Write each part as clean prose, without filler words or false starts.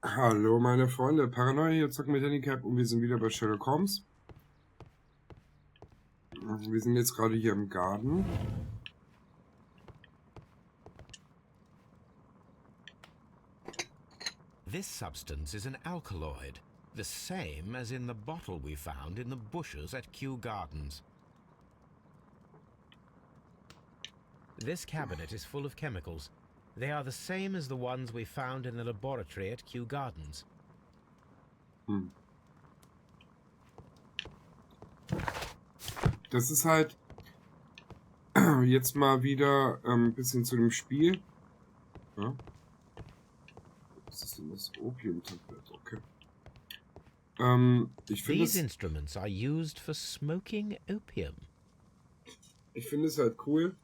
Hallo meine Freunde, Paranoia hier, zocken mit Handicap und wir sind wieder bei Sherlock Holmes. Wir sind jetzt gerade hier im Garten. This substance is an alkaloid, the same as in the bottle we found in the bushes at Kew Gardens. This cabinet is full of chemicals. They are the same as the ones we found in the laboratory at Kew Gardens. Das ist halt jetzt mal wieder ein bisschen zu dem Spiel. Ja. Was ist denn das? Opiumtablett, okay. Ich finde These instruments are used for smoking opium. Ich finde es halt cool.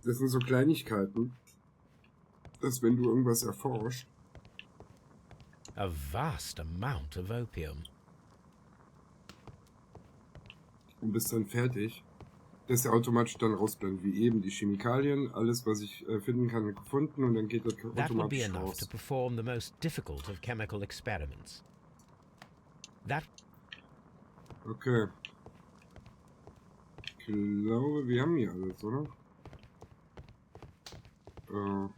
Das sind so Kleinigkeiten, dass wenn du irgendwas erforscht. A vast amount of opium. Und bist dann fertig, dass er automatisch dann rausblendet, wie eben die Chemikalien, alles was ich finden kann, gefunden und dann geht das That would be automatisch enough to raus. perform the most difficult of chemical experiments. That Okay. Ich glaube, wir haben hier alles, oder? Mhm. Mhm.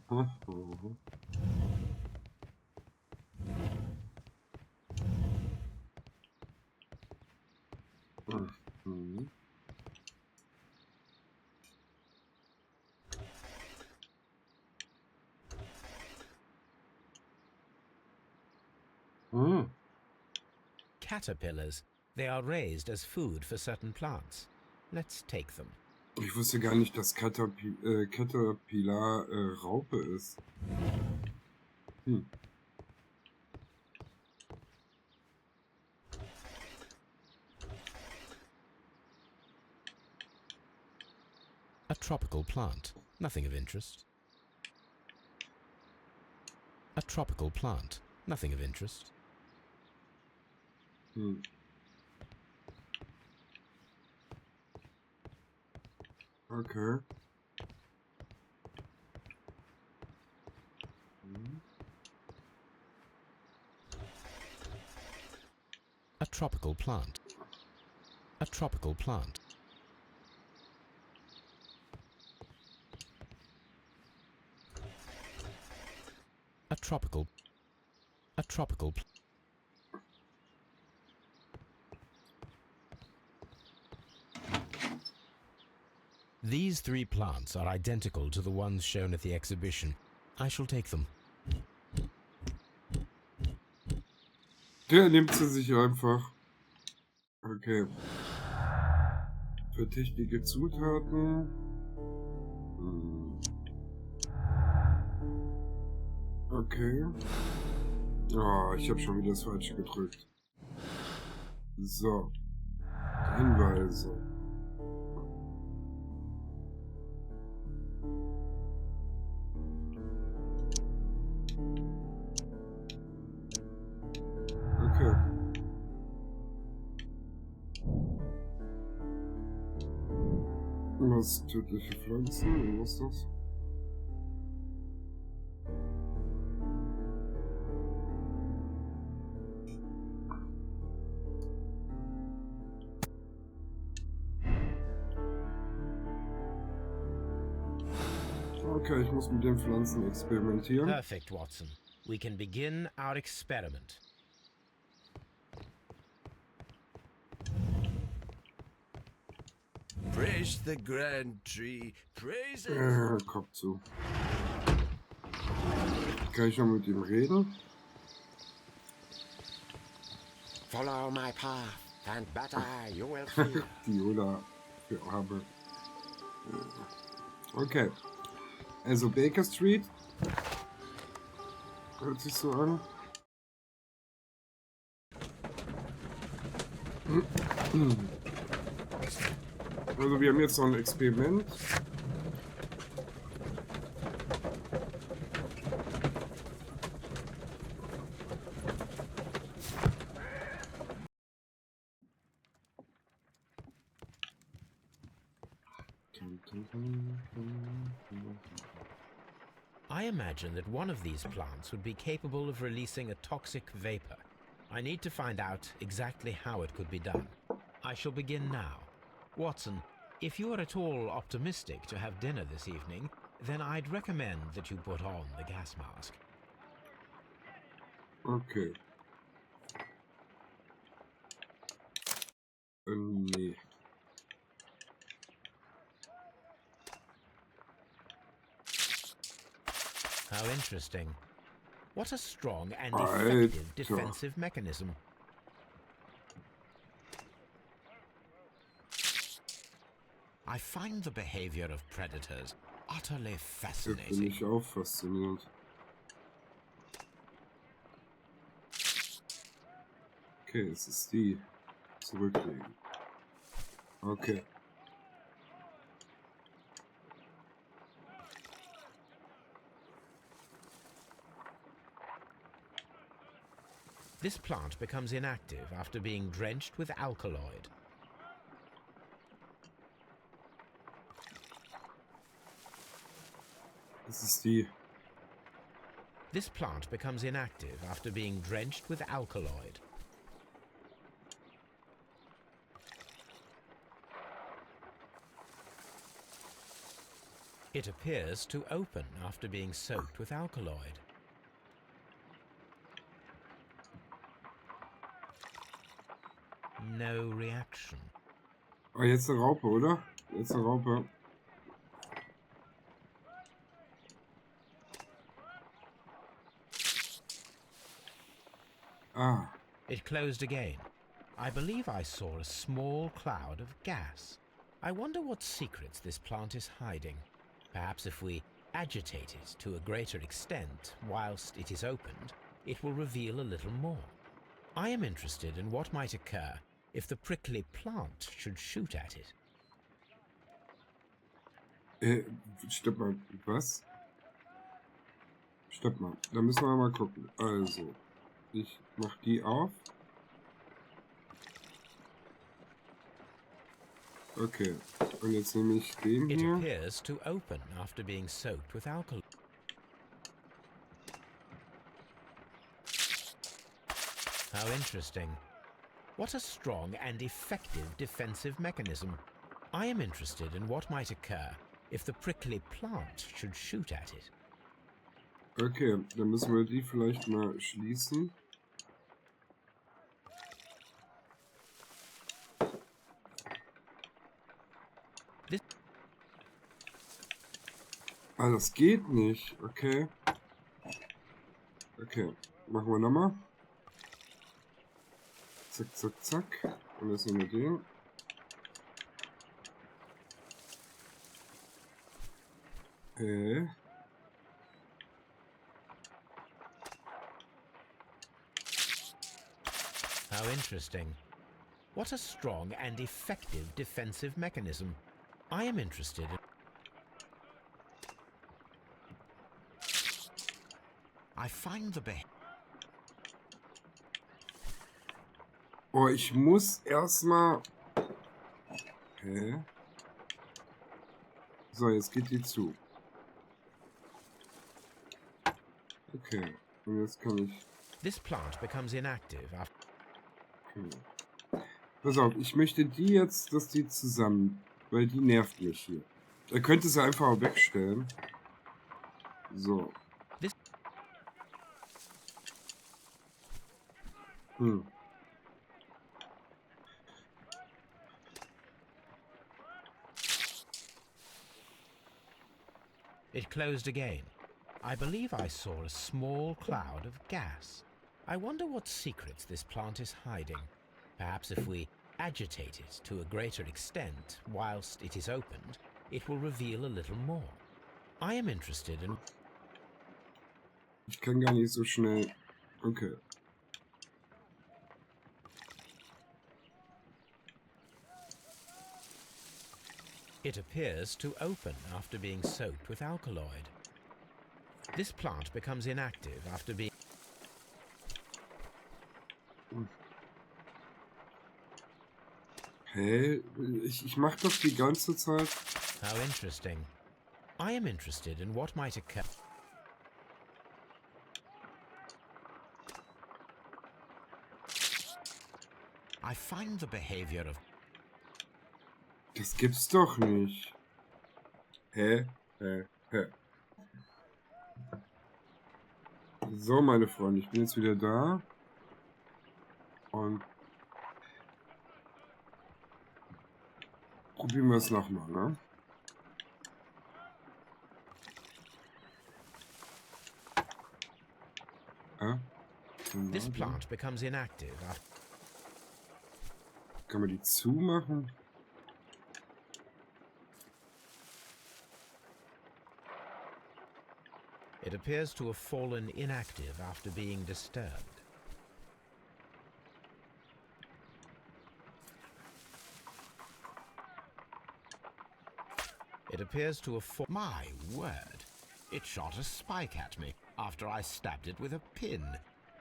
caterpillars. They are raised as food for certain plants. Let's take them. Ich wusste gar nicht, dass Caterpillar Raupe ist. Hm. A tropical plant. Nothing of interest. A tropical plant. Nothing of interest. Hm. Okay. Hm. A tropical plant. A tropical plant. A tropical. A tropical. These three plants are identical to the ones shown at the exhibition. I shall take them. Der nimmt sie sich einfach. Okay. Verdächtige Zutaten. Hm. Okay. Oh, ich habe schon wieder das Falsche gedrückt. So. Hinweise. Okay. Was tödliche Pflanzen? Was ist das? Okay, ich muss mit den Pflanzen experimentieren. Perfect, Watson. We can begin our experiment. Praise the grand tree, praise it. Kopf zu. Kann ich noch mit ihm reden? Follow my path, and better you will feel. Viola für habe. Okay. Also Baker Street. Hört sich so an. Also wir haben jetzt noch ein Experiment. I imagine that one of these plants would be capable of releasing a toxic vapor. I need to find out exactly how it could be done. I shall begin now. Watson, if you are at all optimistic to have dinner this evening, then I'd recommend that you put on the gas mask. Okay. Nee. How interesting. What a strong and Alter. effective defensive mechanism. I find the behavior of predators utterly Das bin fascinating. ich auch fasziniert. Okay, es ist die. Zurücklegen. Okay. This plant becomes inactive after being drenched with alkaloid. Das ist die. This plant becomes inactive after being drenched with alkaloid. It appears to open after being soaked with alkaloid. No reaction. Oh, jetzt eine Raupe, oder? Jetzt eine Raupe. Ah. It closed again. I believe I saw a small cloud of gas. I wonder what secrets this plant is hiding. Perhaps if we agitate it to a greater extent whilst it is opened, it will reveal a little more. I am interested in what might occur if the prickly plant should shoot at it. Stopp mal. Was? Stopp mal. Da müssen wir mal gucken. Also. Ich mach die auf. Okay. Und jetzt nehme ich den It hier. appears to open after being soaked with alcohol. How interesting. What a strong and effective defensive mechanism. I am interested in what might occur if the prickly plant should shoot at it. Okay, dann müssen wir die vielleicht mal schließen. Ah, das geht nicht. Okay. Okay, machen wir nochmal. Zack, zack, zack. Und jetzt nehmen wir den. How interesting. What a strong and effective defensive mechanism. I am interested in... I find the behavior... Oh, ich muss erstmal... So, jetzt geht die zu. Okay, und jetzt kann ich... This plant becomes inactive after... Okay. Pass auf, ich möchte die jetzt, dass die zusammen... Weil die nervt mich hier. Er könnte sie einfach auch wegstellen. So. This... It closed again. I believe I saw a small cloud of gas. I wonder what secrets this plant is hiding. Perhaps if we agitate it to a greater extent whilst it is opened, it will reveal a little more. I am interested in... Ich kann gar nicht so schnell... Okay. It appears to open after being soaked with alkaloid. This plant becomes inactive after being... Hä? Ich mach doch die ganze Zeit... How interesting. I am interested in what might occur. I find the behavior of... Das gibt's doch nicht. Hä? Hä? Hä? So, meine Freunde, ich bin jetzt wieder da. Und probieren wir es nochmal, ne? This plant becomes inactive after... Kann man die zumachen? It appears to have fallen inactive after being disturbed. It appears to have fallen... My word! It shot a spike at me after I stabbed it with a pin.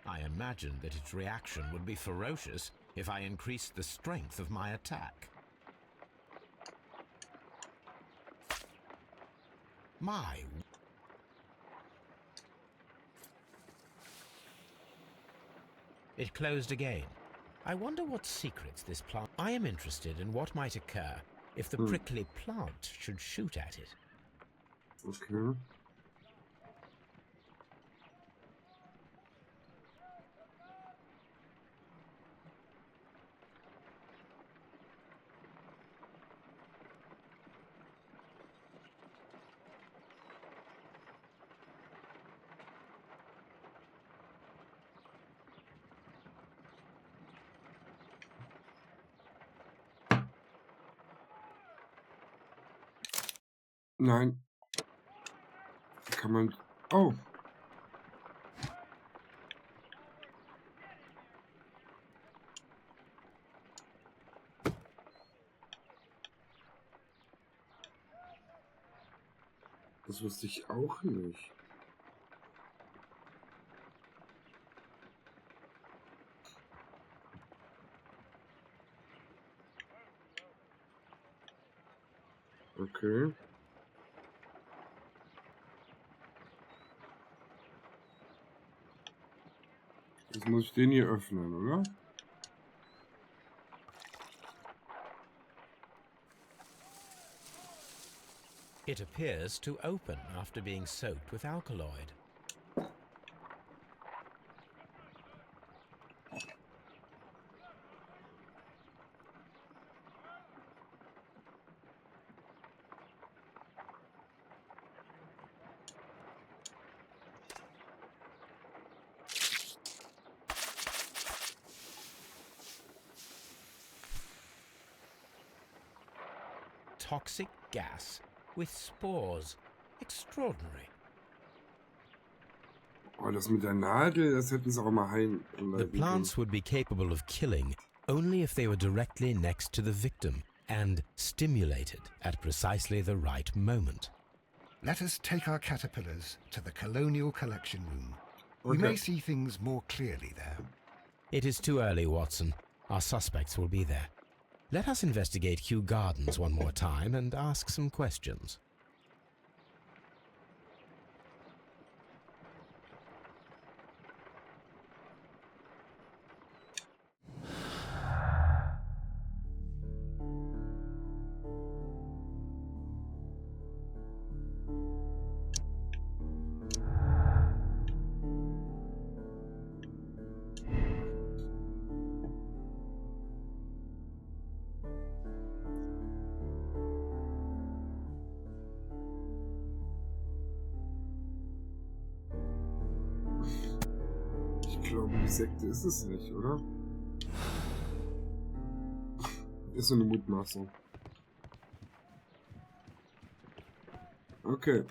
I imagined that its reaction would be ferocious if I increased the strength of my attack. My... It closed again. I wonder what secrets this plant... I am interested in what might occur if the prickly plant should shoot at it. Okay. Nein. Kann man... Oh. Das wusste ich auch nicht. Okay. Jetzt muss ich den hier öffnen, oder? It appears to open after being soaked with alkaloid. Toxic gas with spores. Extraordinary. Oh, das mit der Nadel, das hätten sie auch mal heilen. The plants would be capable of killing only if they were directly next to the victim and stimulated at precisely the right moment. Let us take our caterpillars to the Colonial Collection Room. We may see things more clearly there. It is too early, Watson. Our suspects will be there. Let us investigate Kew Gardens one more time and ask some questions. Ich glaube, die Sekte ist es nicht, oder? Ist so eine Mutmaßung. Okay.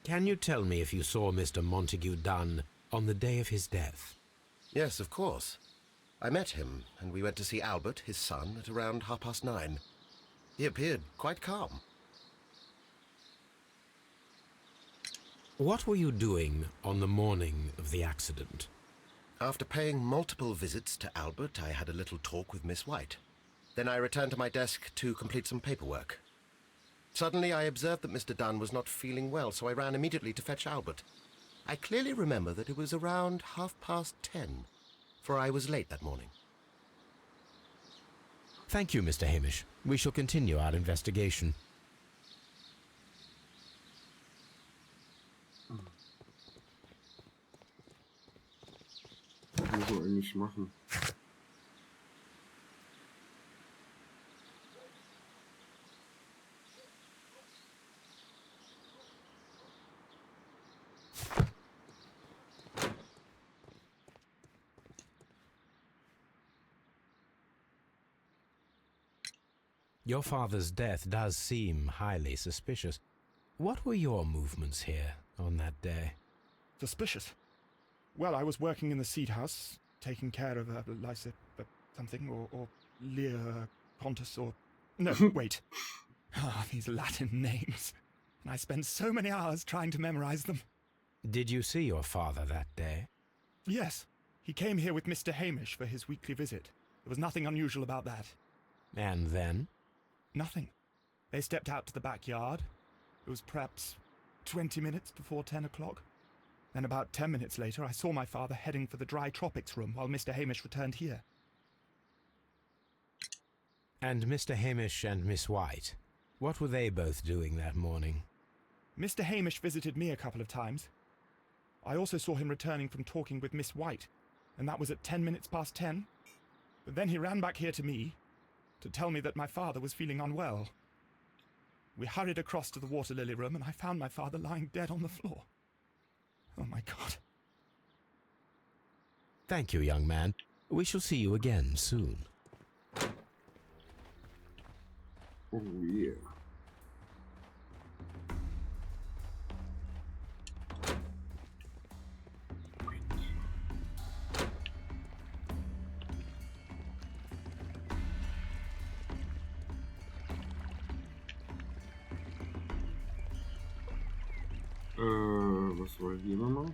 Can you tell me if you saw Mr. Montague Dunn on the day of his death? Yes, of course. I met him, and we went to see Albert, his son, at around 9:30. He appeared quite calm. What were you doing on the morning of the accident? After paying multiple visits to Albert, I had a little talk with Miss White. Then I returned to my desk to complete some paperwork. Suddenly I observed that Mr. Dunn was not feeling well, so I ran immediately to fetch Albert. I clearly remember that it was around 10:30, for I was late that morning. Thank you, Mr. Hamish. We shall continue our investigation. Was muss man eigentlich machen? Your father's death does seem highly suspicious. What were your movements here on that day? Suspicious? Well, I was working in the seed house, taking care of Lysa something, or Lear Pontus, or... No, wait. Ah, these Latin names. And I spent so many hours trying to memorize them. Did you see your father that day? Yes. He came here with Mr. Hamish for his weekly visit. There was nothing unusual about that. And then? Nothing. They stepped out to the backyard. It was perhaps 20 minutes before 10 o'clock. Then about 10 minutes later, I saw my father heading for the dry tropics room while Mr. Hamish returned here. And Mr. Hamish and Miss White, what were they both doing that morning? Mr. Hamish visited me a couple of times. I also saw him returning from talking with Miss White, and that was at 10 minutes past 10. But then he ran back here to me to tell me that my father was feeling unwell. We hurried across to the water lily room, and I found my father lying dead on the floor. Oh, my God. Thank you, young man. We shall see you again soon. Oh yeah. Was war hier nochmal?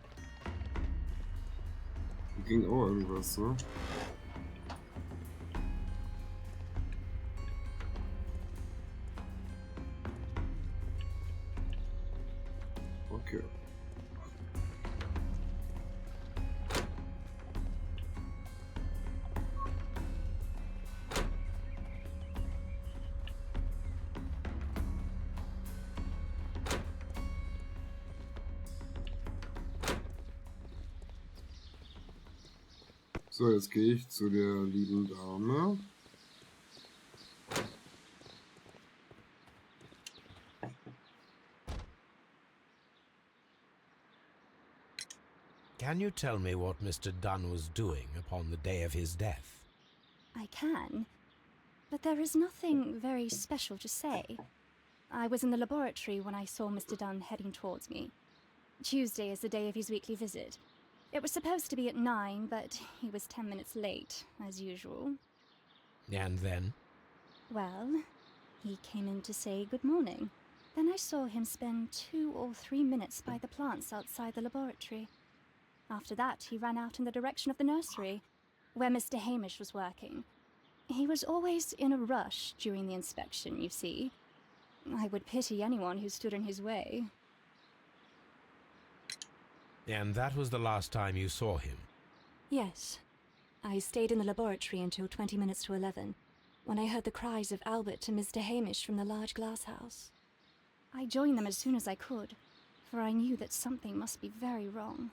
Hier ging auch irgendwas, ne? Okay. So, jetzt gehe ich zu der lieben Dame. Can you tell me what Mr. Dunn was doing upon the day of his death? I can, but there is nothing very special to say. I was in the laboratory when I saw Mr. Dunn heading towards me. Tuesday is the day of his weekly visit. It was supposed to be at 9, but he was 10 minutes late, as usual. And then? Well, he came in to say good morning. Then I saw him spend 2 or 3 minutes by the plants outside the laboratory. After that, he ran out in the direction of the nursery, where Mr. Hamish was working. He was always in a rush during the inspection, you see. I would pity anyone who stood in his way. And that was the last time you saw him? Yes. I stayed in the laboratory until 20 minutes to 11, when I heard the cries of Albert and Mr. Hamish from the large glass house. I joined them as soon as I could, for I knew that something must be very wrong.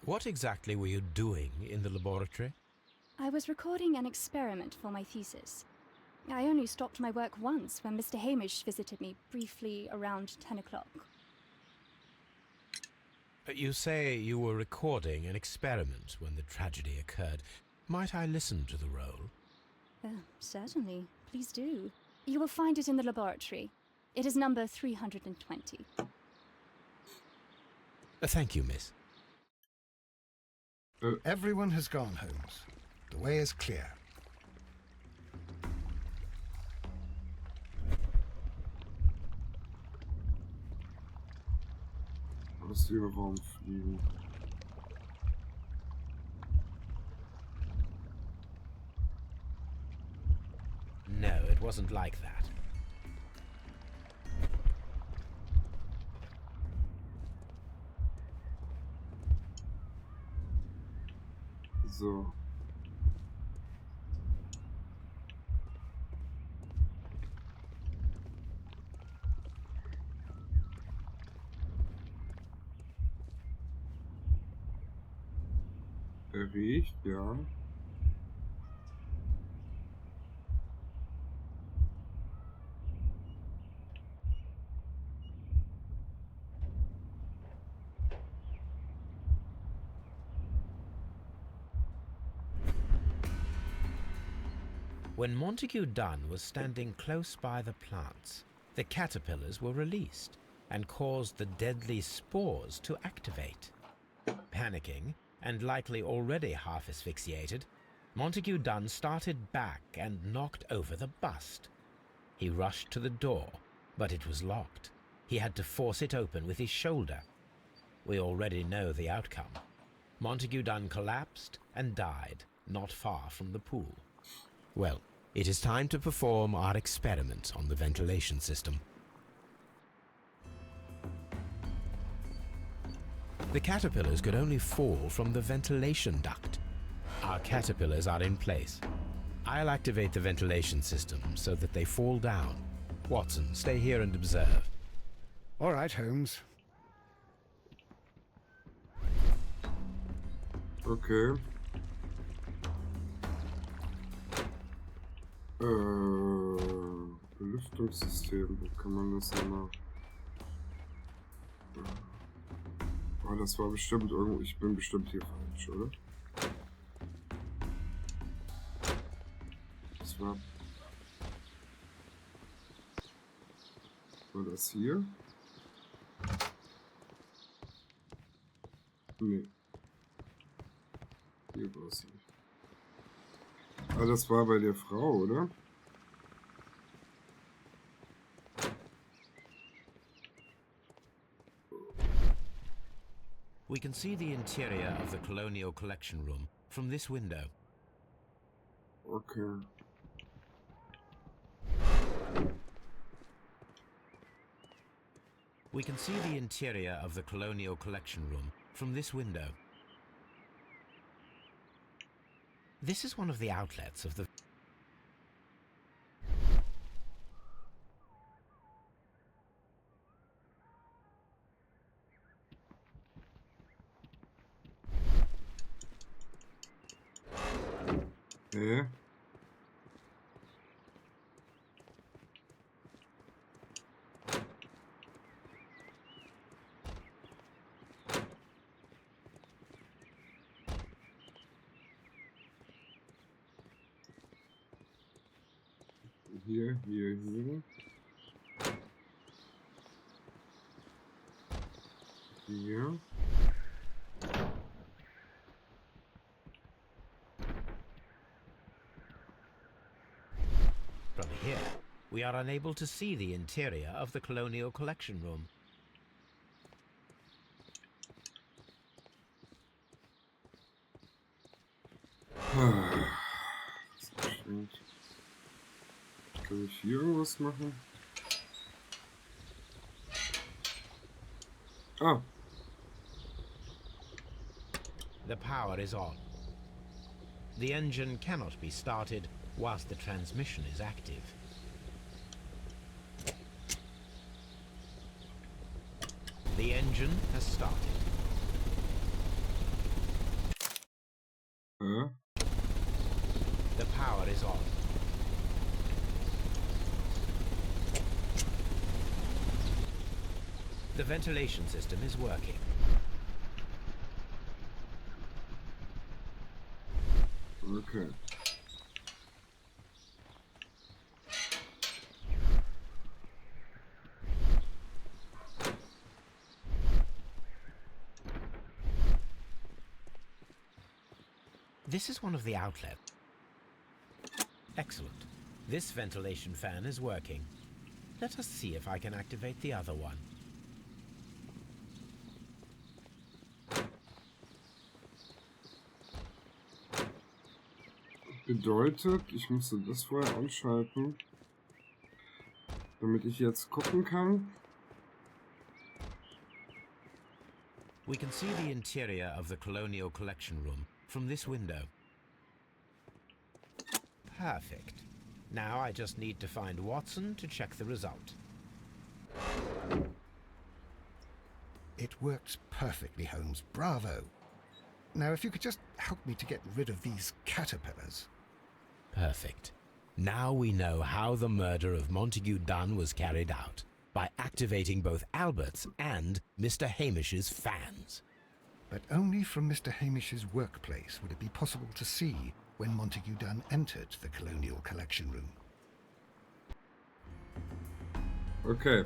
What exactly were you doing in the laboratory? I was recording an experiment for my thesis. I only stopped my work once when Mr. Hamish visited me briefly around 10 o'clock. You say you were recording an experiment when the tragedy occurred. Might I listen to the roll? Certainly. Please do. You will find it in the laboratory. It is number 320. Thank you, miss. Everyone has gone, Holmes. The way is clear. Aus dem Raum fliegen. No, it wasn't like that. So. Er riecht, ja. When Montague Dunn was standing close by the plants, the caterpillars were released and caused the deadly spores to activate. Panicking, and likely already half asphyxiated, Montague Dunn started back and knocked over the bust. He rushed to the door, but it was locked. He had to force it open with his shoulder. We already know the outcome. Montague Dunn collapsed and died not far from the pool. Well, it is time to perform our experiment on the ventilation system. The caterpillars could only fall from the ventilation duct. Our caterpillars are in place. I'll activate the ventilation system so that they fall down. Watson, stay here and observe. All right, Holmes. Okay. Belüftungssystem, wo kann man das nochmal? Oh, das war bestimmt irgendwo. Ich bin bestimmt hier falsch, oder? Das war das hier? Nee. Hier war es nicht. Ah, das war bei der Frau, oder? We can see the interior of the Colonial Collection Room from this window. Okay. We can see the interior of the Colonial Collection Room from this window. This is one of the outlets of the... Hä? Hier. Hier. From here, we are unable to see the interior of the Colonial Collection Room. Kann ich hier irgendwas machen? Ah. The power is on. The engine cannot be started whilst the transmission is active. The engine has started. Hä? The power is on. The ventilation system is working. Okay. This is one of the outlets. Excellent. This ventilation fan is working. Let us see if I can activate the other one. Bedeutet, ich musste das vorher anschalten, damit ich jetzt gucken kann. We can see the interior of the Colonial Collection Room from this window. Perfect. Now I just need to find Watson to check the result. It works perfectly, Holmes. Bravo. Now, if you could just help me to get rid of these caterpillars. Perfect. Now we know how the murder of Montague Dunn was carried out, by activating both Albert's and Mr. Hamish's fans. But only from Mr. Hamish's workplace would it be possible to see when Montague Dunn entered the Colonial Collection Room. Okay.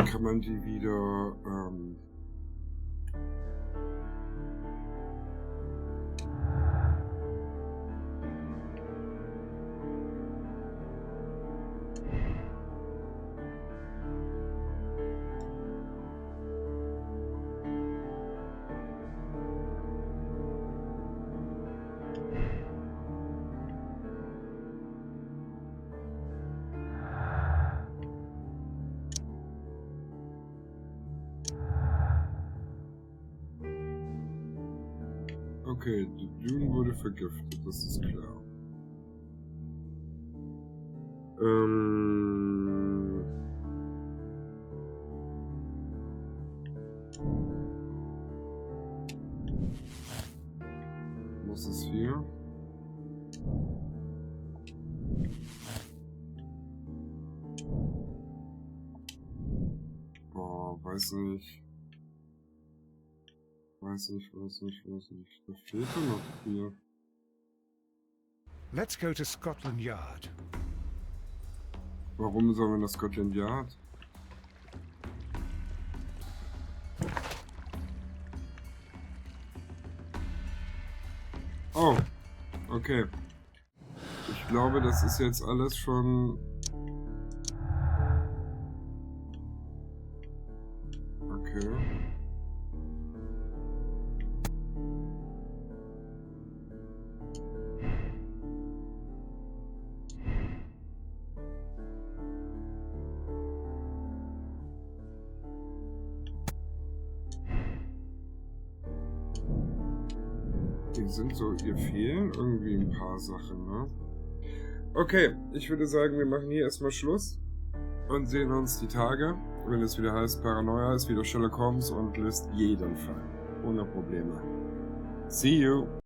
Kann man die wieder okay, die Dune wurde vergiftet, das ist klar. Was ist hier? Oh, weiß nicht. Weiß nicht. Da fehlt ja noch viel. Let's go to Scotland Yard. Warum sollen wir nach Scotland Yard? Oh, okay. Ich glaube, das ist jetzt alles schon... Okay. Die sind so, ihr fehlen irgendwie ein paar Sachen, ne? Okay, ich würde sagen, wir machen hier erstmal Schluss und sehen uns die Tage, wenn es wieder heißt Paranoia, ist wieder Sherlock Holmes und löst jeden Fall. Ohne Probleme. See you!